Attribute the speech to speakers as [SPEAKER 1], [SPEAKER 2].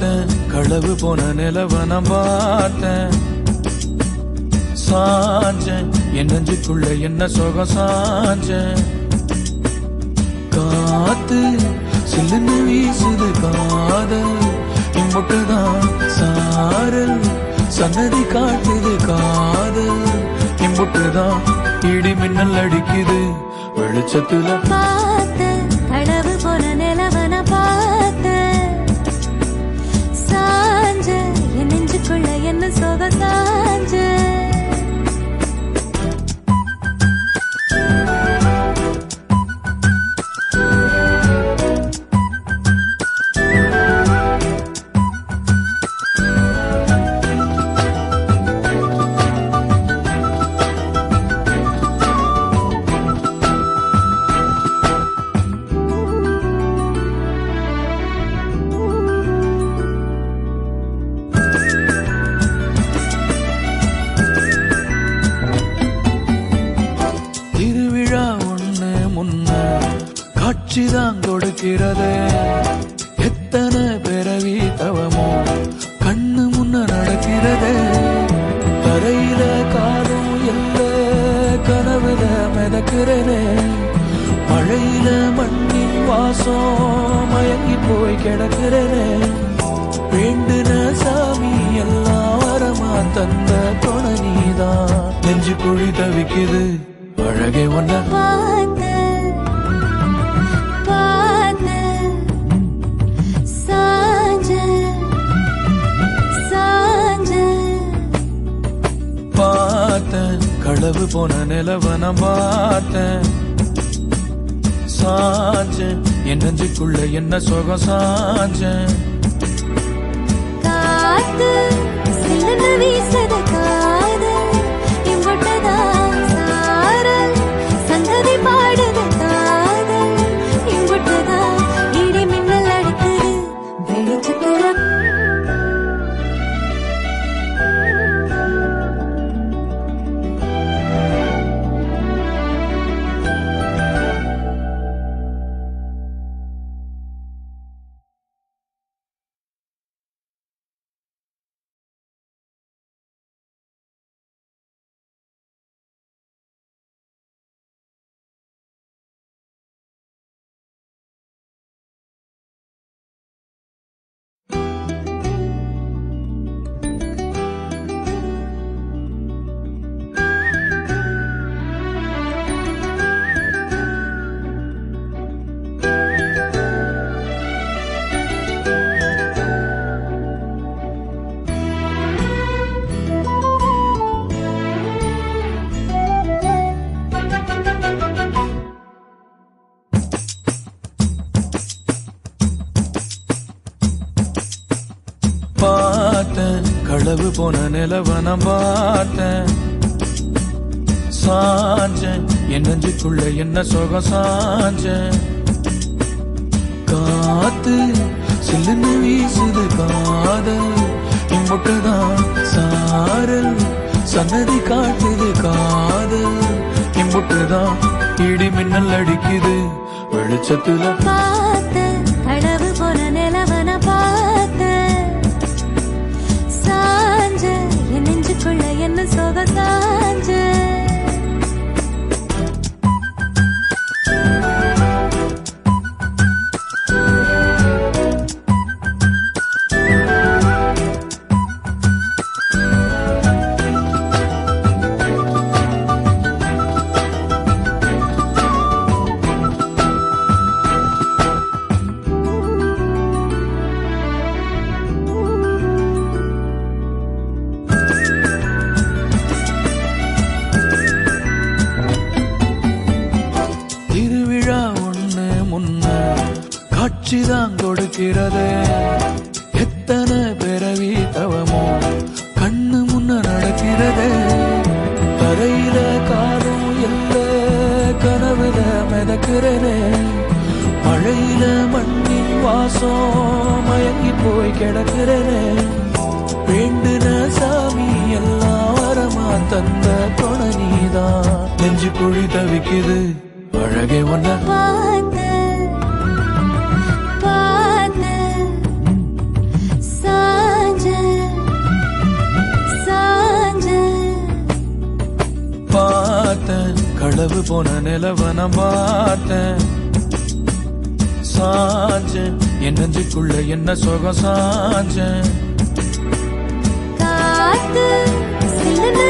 [SPEAKER 1] பார்த்தேன் களவு போன நிலவன பார்த்தேன் சாஞ்சேன் என் நெஞ்சுக்குள்ள என்ன சுகம் சாஞ்சேன் காத்து சில்லுன்னு வீசுது காதல் இம்புட்டுதான் சாரல் சன்னதி காட்டுது காதல் இம்புட்டுதான் இடி மின்னல் அடிக்குது வெளிச்சத்துல
[SPEAKER 2] பார்த்தேன் களவு போன நிலவன பார்த்தேன் சாஞ்ச என் நெஞ்சுக்குள்ள என்ன சோக சாஞ்ச
[SPEAKER 1] காட்சிதான் கொடுக்கிறது எத்தனை பிறவி தவமோ கண்ணு முன்ன நடக்கிறது தரையில காலும் எல்ல கனவுல மிதக்கிறனே மழையில மண்ணின் வாசம் மயங்கி போய் கிடக்கிறனே வேண்டுன சாமி எல்லாம் வரமா தந்த துணை நீதான் நெஞ்சு குழி தவிக்குது அழகே ஒன்ன களவு போன நிலவன பார்த்தேன் சாஞ்சேன் என் நெஞ்சுக்குள்ள என்ன சுகம் சாஞ்சேன்
[SPEAKER 2] காத்து சில்லுன்னு வீசுது காதல் இம்புட்டுதான் சாரல் சங்கதி பாடுது காதல் இம்புட்டுதான் இடி மின்னல் அடிக்குது வெளிச்சத்துல
[SPEAKER 1] பார்த்தேன் களவு போன நிலவன பார்த்தேன் சாஞ்சேன் என் நெஞ்சுக்குள்ள என்ன சுகம் சாஞ்சேன் காத்து சில்லுன்னு வீசுது காதல் இம்புட்டுதான் சாரல் சன்னதி காட்டுது காதல் இம்புட்டுதான் இடி மின்னல் அடிக்குது வெளிச்சத்துல
[SPEAKER 2] பார்த்தேன் களவு போன நிலவன பார்த்தேன் சாஞ்ச என் நெஞ்சுக்குள்ள என்ன சோக சாஞ்ச
[SPEAKER 1] காட்சிதான் கொடுக்கிறது எத்தனை பிறவி தவமோ கண்ணு முன்ன நடக்கிறது தரையில காலும் எல்ல கனவுல மிதக்கிறனே மழையில மண்ணின் வாசம் மயங்கி போய் கிடக்கிறனே வேண்டுன சாமி எல்லாம் வரமா தந்த துணை நீதான் நெஞ்சு குழி தவிக்குது அழகே ஒன்ன போன நிலவன பார்த்தேன் சாஞ்சேன் என் நெஞ்சுக்குள்ள என்ன சுகம் சாஞ்சேன்
[SPEAKER 2] காத்து சில்லுன்னு